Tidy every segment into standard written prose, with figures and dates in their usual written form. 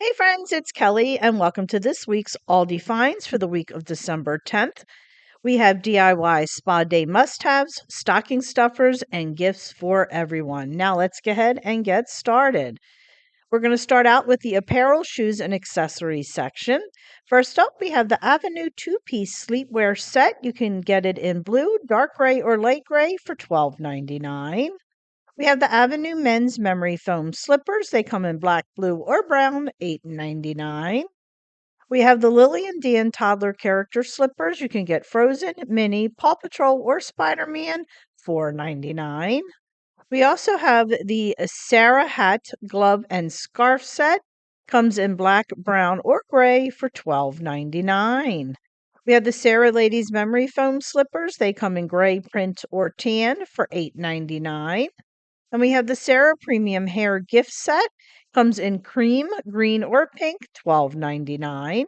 Hey friends, it's Kelly, and welcome to this week's Aldi Finds for the week of December 10th. We have DIY spa day must haves, stocking stuffers, and gifts for everyone. Now let's go ahead and get started. We're going to start out with the apparel, shoes, and accessories section. First up, we have the Avenue two-piece sleepwear set. You can get it in blue, dark gray, or light gray for $12.99. We have the Avenue men's memory foam slippers. They come in black, blue, or brown, $8.99. We have the Lily and Dan toddler character slippers. You can get Frozen, Minnie, Paw Patrol, or Spider-Man, $4.99. We also have the Sarah hat, glove, and scarf set. Comes in black, brown, or gray for $12.99. We have the Sarah ladies memory foam slippers. They come in gray, print, or tan for $8.99. And we have the Sarah Premium Hair Gift Set. Comes in cream, green, or pink, $12.99.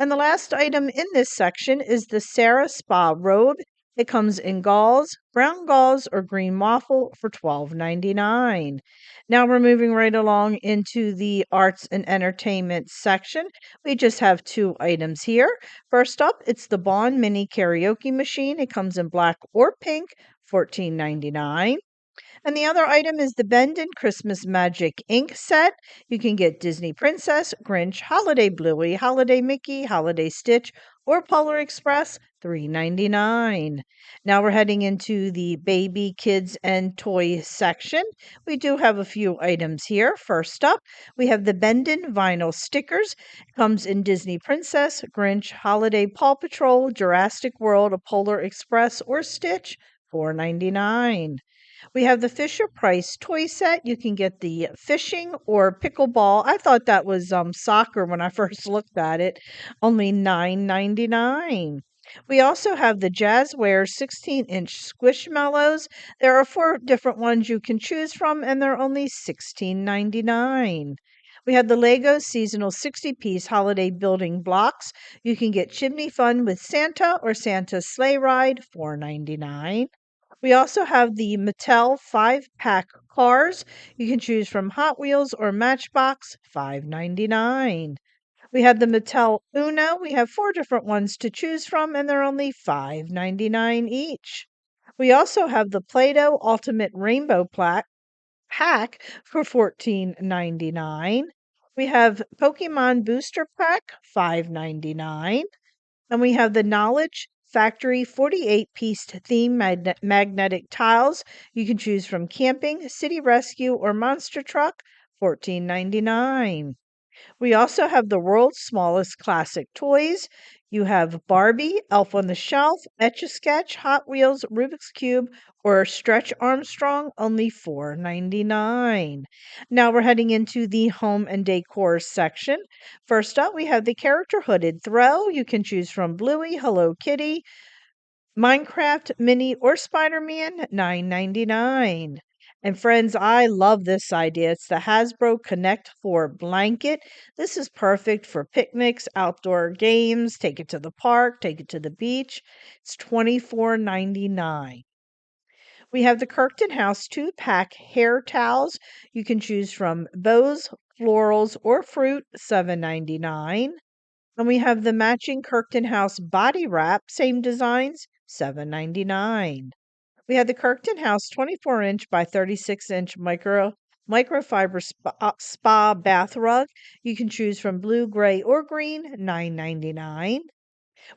And the last item in this section is the Sarah Spa Robe. It comes in brown gauze, or green waffle for $12.99. Now we're moving right along into the arts and entertainment section. We just have two items here. First up, it's the Bond Mini Karaoke Machine. It comes in black or pink, $14.99. And the other item is the Bend and Christmas Magic ink set. You can get Disney Princess, Grinch, Holiday Bluey, Holiday Mickey, Holiday Stitch, or Polar Express, $3.99. Now we're heading into the baby, kids, and toy section. We do have a few items here. First up, we have the Bendon vinyl stickers. Comes in Disney Princess, Grinch, Holiday Paw Patrol, Jurassic World, a Polar Express, or Stitch, $4.99. We have the Fisher Price toy set. You can get the fishing or pickleball. I thought that was soccer when I first looked at it. Only $9.99. We also have the Jazzware 16-inch Squishmallows. There are four different ones you can choose from, and they're only $16.99. We have the Lego seasonal 60-piece holiday building blocks. You can get Chimney Fun with Santa or Santa's Sleigh Ride, $4.99. We also have the Mattel 5-pack cars. You can choose from Hot Wheels or Matchbox, $5.99. We have the Mattel Uno. We have four different ones to choose from, and they're only $5.99 each. We also have the Play-Doh Ultimate Rainbow Pack for $14.99. We have Pokemon Booster Pack, $5.99. And we have the Knowledge Factory 48-piece theme magnetic tiles. You can choose from camping, city rescue, or monster truck, $14.99. We also have the world's smallest classic toys. You have Barbie, Elf on the Shelf, Etch-a-Sketch, Hot Wheels, Rubik's Cube, or Stretch Armstrong, only $4.99. Now we're heading into the home and decor section. First up, we have the character hooded throw. You can choose from Bluey, Hello Kitty, Minecraft, Minnie, or Spider-Man, $9.99. And friends, I love this idea. It's the Hasbro Connect 4 blanket. This is perfect for picnics, outdoor games, take it to the park, take it to the beach. It's $24.99. We have the Kirkton House 2-pack hair towels. You can choose from bows, florals, or fruit, $7.99. And we have the matching Kirkton House body wrap, same designs, $7.99. We have the Kirkton House 24-inch by 36-inch microfiber spa bath rug. You can choose from blue, gray, or green, $9.99.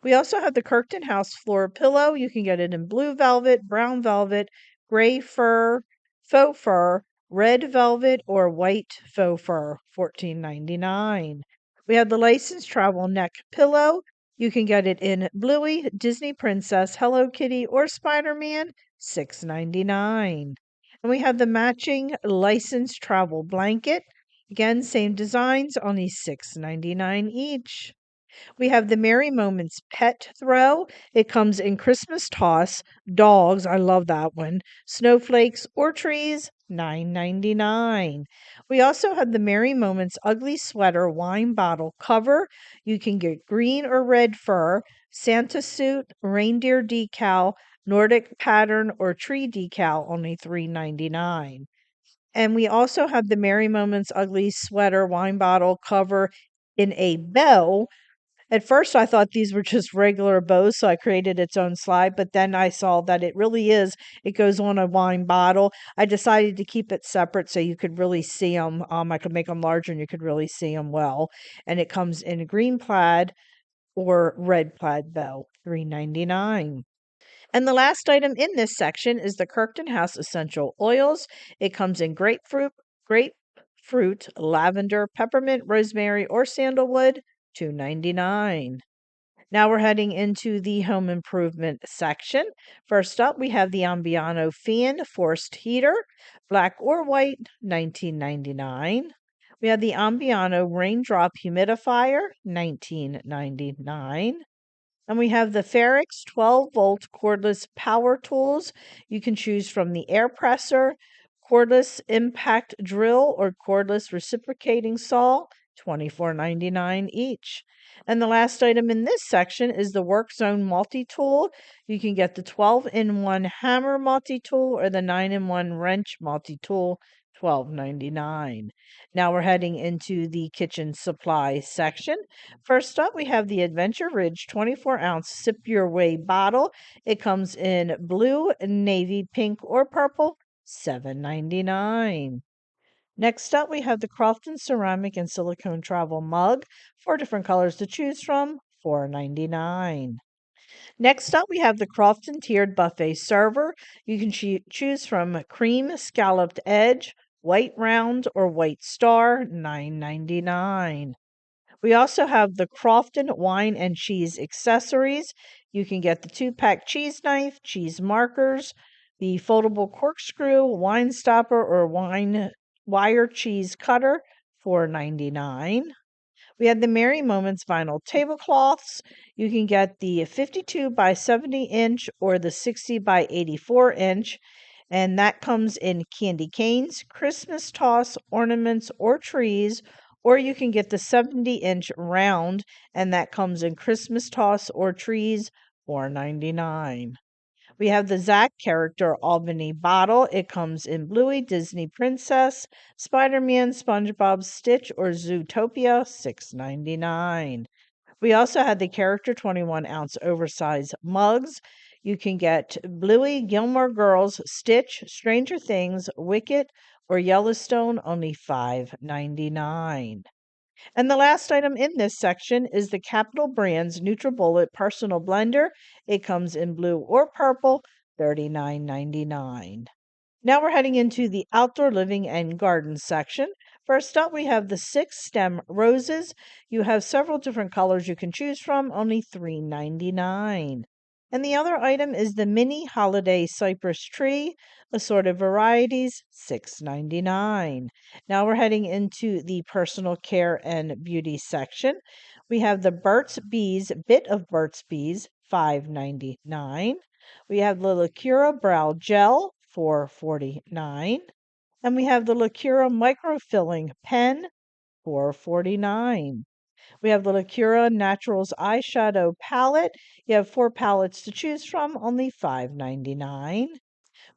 We also have the Kirkton House floor pillow. You can get it in blue velvet, brown velvet, gray fur, faux fur, red velvet, or white faux fur, $14.99. We have the licensed travel neck pillow. You can get it in Bluey, Disney Princess, Hello Kitty, or Spider-Man, $6.99. And we have the matching licensed travel blanket. Again, same designs, only $6.99 each. We have the Merry Moments pet throw. It comes in Christmas toss, dogs, I love that one, snowflakes or trees, $9.99. We also have the Merry Moments ugly sweater wine bottle cover. You can get green or red fur, Santa suit, reindeer decal, Nordic pattern, or tree decal, only $3.99. And we also have the Merry Moments ugly sweater wine bottle cover in a bow. At first, I thought these were just regular bows, so I created its own slide, but then I saw that it really is. It goes on a wine bottle. I decided to keep it separate so you could really see them. I could make them larger and you could really see them well. And it comes in a green plaid or red plaid bow, $3.99. And the last item in this section is the Kirkton House Essential Oils. It comes in grapefruit, lavender, peppermint, rosemary, or sandalwood, $2.99. Now we're heading into the home improvement section. First up, we have the Ambiano Fan Forced Heater, black or white, $19.99. We have the Ambiano Raindrop Humidifier, $19.99. And we have the Ferrix 12-volt cordless power tools. You can choose from the air presser, cordless impact drill, or cordless reciprocating saw, $24.99 each. And the last item in this section is the Work Zone multi-tool. You can get the 12-in-1 hammer multi-tool or the 9-in-1 wrench multi-tool, $12.99. Now we're heading into the kitchen supply section. First up, we have the Adventure Ridge 24-ounce Sip Your Way bottle. It comes in blue, navy, pink, or purple, $7.99. Next up, we have the Crofton ceramic and silicone travel mug, 4 different colors to choose from, $4.99. Next up, we have the Crofton tiered buffet server. You can choose from cream scalloped edge, white round, or white star, $9.99. We also have the Crofton wine and cheese accessories. You can get the 2-pack cheese knife, cheese markers, the foldable corkscrew, wine stopper, or wine wire cheese cutter, $4.99. We have the Merry Moments vinyl tablecloths. You can get the 52 by 70 inch or the 60 by 84 inch. And that comes in candy canes, Christmas toss, ornaments, or trees. Or you can get the 70-inch round, and that comes in Christmas toss or trees, $4.99. We have the Zach character Albany bottle. It comes in Bluey, Disney Princess, Spider-Man, SpongeBob, Stitch, or Zootopia, $6.99. We also had the character 21-ounce oversized mugs. You can get Bluey, Gilmore Girls, Stitch, Stranger Things, Wicket, or Yellowstone, only $5.99. And the last item in this section is the Capital Brands NutriBullet Personal Blender. It comes in blue or purple, $39.99. Now we're heading into the outdoor living and garden section. First up, we have the 6-stem roses. You have several different colors you can choose from, only $3.99. And the other item is the mini holiday cypress tree, assorted varieties, $6.99. Now we're heading into the personal care and beauty section. We have the Burt's Bees, bit of Burt's Bees, $5.99. We have the Lacura Brow Gel, $4.49. And we have the Lacura Microfilling Pen, $4.49. We have the Lacura Naturals Eyeshadow Palette. You have 4 palettes to choose from, only $5.99.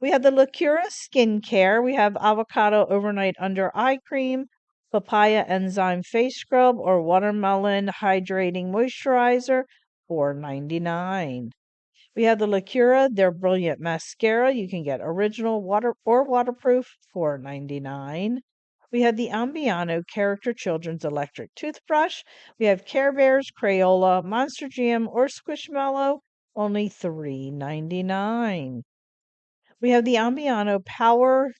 We have the Lacura Skincare. We have Avocado Overnight Under Eye Cream, Papaya Enzyme Face Scrub, or Watermelon Hydrating Moisturizer, $4.99. We have the Lacura Their Brilliant Mascara. You can get original water or waterproof, $4.99. We have the Ambiano Character Children's Electric Toothbrush. We have Care Bears, Crayola, Monster Jam, or Squishmallow, only $3.99. We have the Ambiano Power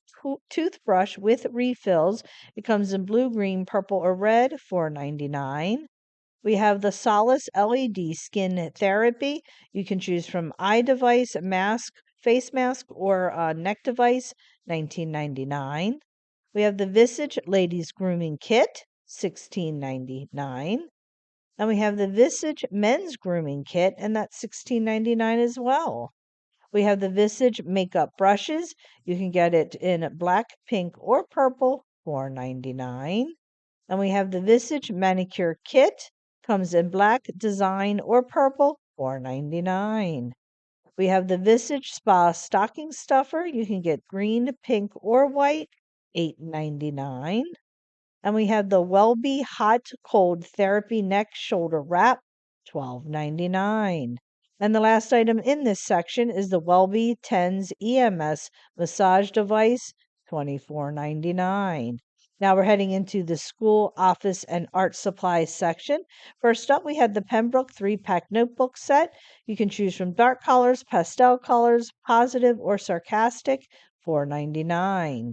Toothbrush with refills. It comes in blue, green, purple, or red, $4.99. We have the Solace LED Skin Therapy. You can choose from eye device, mask, face mask, or neck device, $19.99. We have the Visage Ladies Grooming Kit, $16.99. And we have the Visage Men's Grooming Kit, and that's $16.99 as well. We have the Visage Makeup Brushes. You can get it in black, pink, or purple, $4.99. And we have the Visage Manicure Kit. Comes in black, design, or purple, $4.99. We have the Visage Spa Stocking Stuffer. You can get green, pink, or white, $8.99. And we have the Wellbe Hot Cold Therapy Neck Shoulder Wrap, $12.99. And the last item in this section is the Wellbe Tens EMS Massage Device, $24.99. Now we're heading into the school, office, and art supplies section. First up, we had the Pembroke 3-pack notebook set. You can choose from dark colors, pastel colors, positive, or sarcastic, $4.99.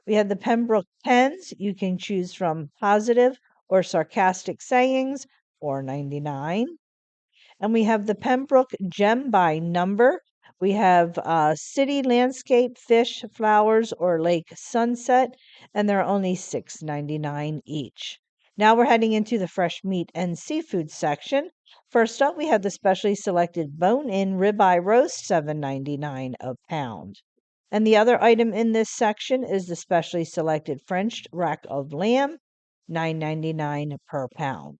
We had the Pembroke pens. You can choose from positive or sarcastic sayings, $4.99. And we have the Pembroke gem by number. We have city landscape, fish, flowers, or lake sunset, and they're only $6.99 each. Now we're heading into the fresh meat and seafood section. First up, we have the specially selected bone-in ribeye roast, $7.99 a pound. And the other item in this section is the specially selected French rack of lamb, $9.99 per pound.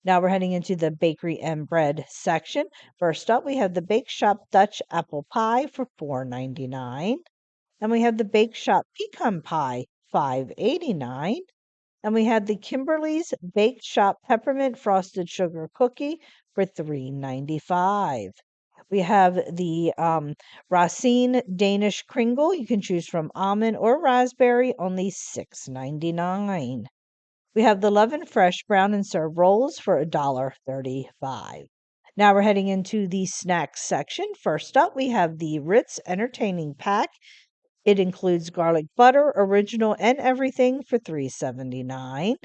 Now we're heading into the bakery and bread section. First up, we have the Bake Shop Dutch apple pie for $4.99. And we have the Bake Shop pecan pie, $5.89. And we had the Kimberly's Bake Shop peppermint frosted sugar cookie for $3.95. We have the Racine Danish Kringle. You can choose from almond or raspberry, only $6.99. We have the Love and Fresh brown and serve rolls for $1.35. Now we're heading into the snacks section. First up, we have the Ritz Entertaining Pack. It includes garlic butter, original, and everything for $3.79.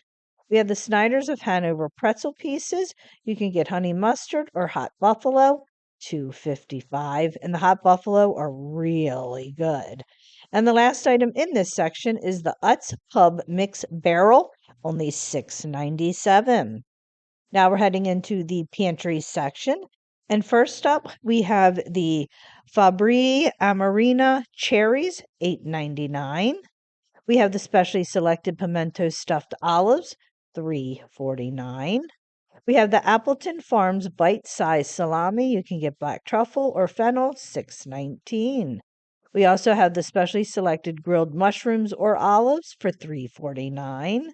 We have the Snyder's of Hanover pretzel pieces. You can get honey mustard or hot buffalo, $2.55. And the hot buffalo are really good. And the last item in this section is the Utz Pub Mix Barrel, only $6.97. Now we're heading into the pantry section. And first up, we have the Fabri Amarena cherries, $8.99. We have the specially selected pimento stuffed olives, $3.49. We have the Appleton Farms bite-sized salami. You can get black truffle or fennel, $6.19. We also have the specially selected grilled mushrooms or olives for $3.49.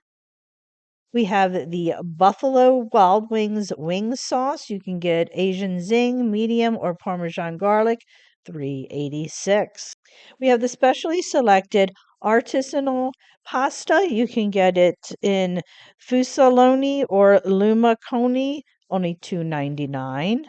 We have the Buffalo Wild Wings wing sauce. You can get Asian zing, medium, or Parmesan garlic, $3.86. We have the specially selected artisanal pasta. You can get it in Fusaloni or Lumaconi, only $2.99.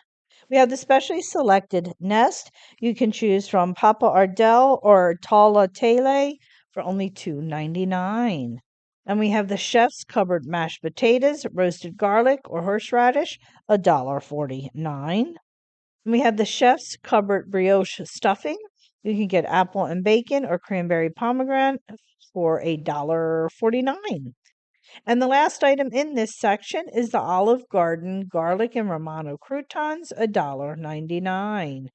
We have the specially selected nest. You can choose from Papa Ardell or Tagliatelle for only $2.99. And we have the Chef's Cupboard mashed potatoes, roasted garlic, or horseradish, $1.49. And we have the Chef's Cupboard brioche stuffing. You can get apple and bacon or cranberry pomegranate for $1.49. And the last item in this section is the Olive Garden garlic and Romano croutons, $1.99.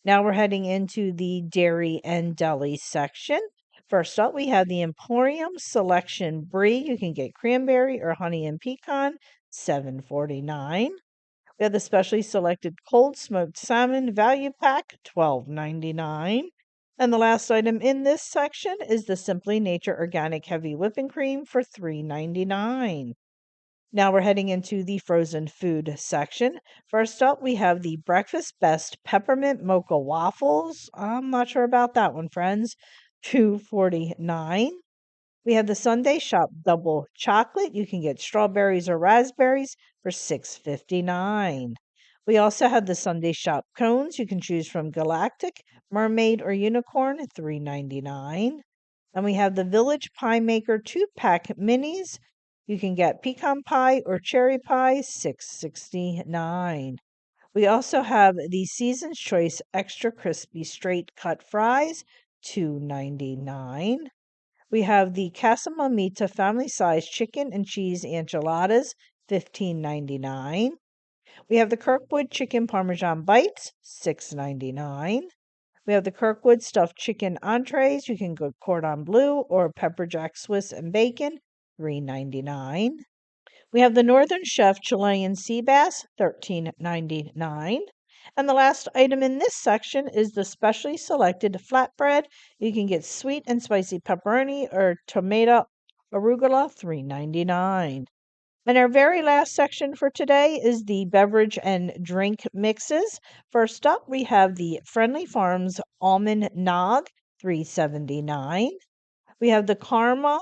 Now we're heading into the dairy and deli section. First up, we have the Emporium Selection Brie. You can get cranberry or honey and pecan, $7.49. We have the specially selected cold smoked salmon value pack, $12.99. And the last item in this section is the Simply Nature Organic Heavy Whipping Cream for $3.99. Now we're heading into the frozen food section. First up, we have the Breakfast Best Peppermint Mocha Waffles. I'm not sure about that one, friends. $2.49. We have the Sunday Shop Double Chocolate. You can get strawberries or raspberries for $6.59. We also have the Sunday Shop Cones. You can choose from Galactic, Mermaid, or Unicorn, $3.99. And we have the Village Pie Maker 2-pack minis. You can get pecan pie or cherry pie, $6.69. We also have the Season's Choice Extra Crispy Straight Cut Fries, $2.99. We have the Casa Mamita family size chicken and cheese enchiladas, $15.99. We have the Kirkwood chicken parmesan bites, $6.99. We have the Kirkwood stuffed chicken entrees. You can go cordon bleu or pepper jack Swiss and bacon, $3.99. We have the Northern Chef Chilean sea bass, $13.99. And the last item in this section is the specially selected flatbread. You can get sweet and spicy pepperoni or tomato arugula, $3.99. And our very last section for today is the beverage and drink mixes. First up, we have the Friendly Farms Almond Nog, $3.79. We have the Karma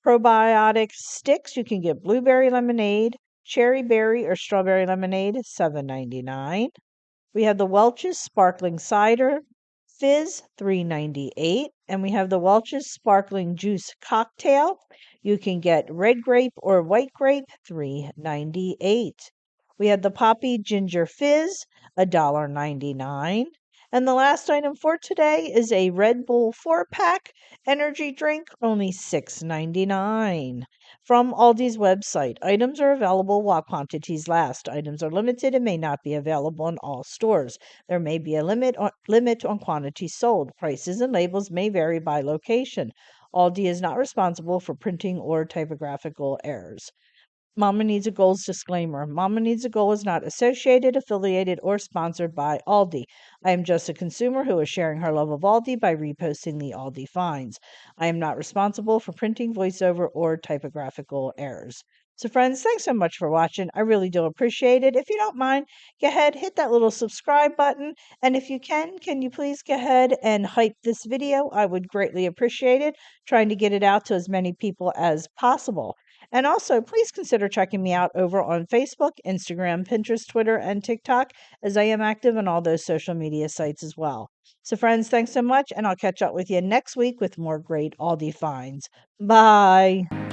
probiotic sticks. You can get blueberry lemonade, cherry berry, or strawberry lemonade, $7.99. We have the Welch's Sparkling Cider Fizz, $3.98. And we have the Welch's Sparkling Juice Cocktail. You can get red grape or white grape, $3.98. We have the Poppy Ginger Fizz, $1.99. And the last item for today is a Red Bull 4-pack energy drink, only $6.99. From Aldi's website, items are available while quantities last. Items are limited and may not be available in all stores. There may be a limit on quantities sold. Prices and labels may vary by location. Aldi is not responsible for printing or typographical errors. Mama Needs a Goal's disclaimer. Mama Needs a Goal is not associated, affiliated, or sponsored by Aldi. I am just a consumer who is sharing her love of Aldi by reposting the Aldi Finds. I am not responsible for printing, voiceover, or typographical errors. So, friends, thanks so much for watching. I really do appreciate it. If you don't mind, go ahead, hit that little subscribe button. And if you can you please go ahead and hype this video? I would greatly appreciate it, trying to get it out to as many people as possible. And also, please consider checking me out over on Facebook, Instagram, Pinterest, Twitter, and TikTok, as I am active on all those social media sites as well. So, friends, thanks so much, and I'll catch up with you next week with more great Aldi finds. Bye.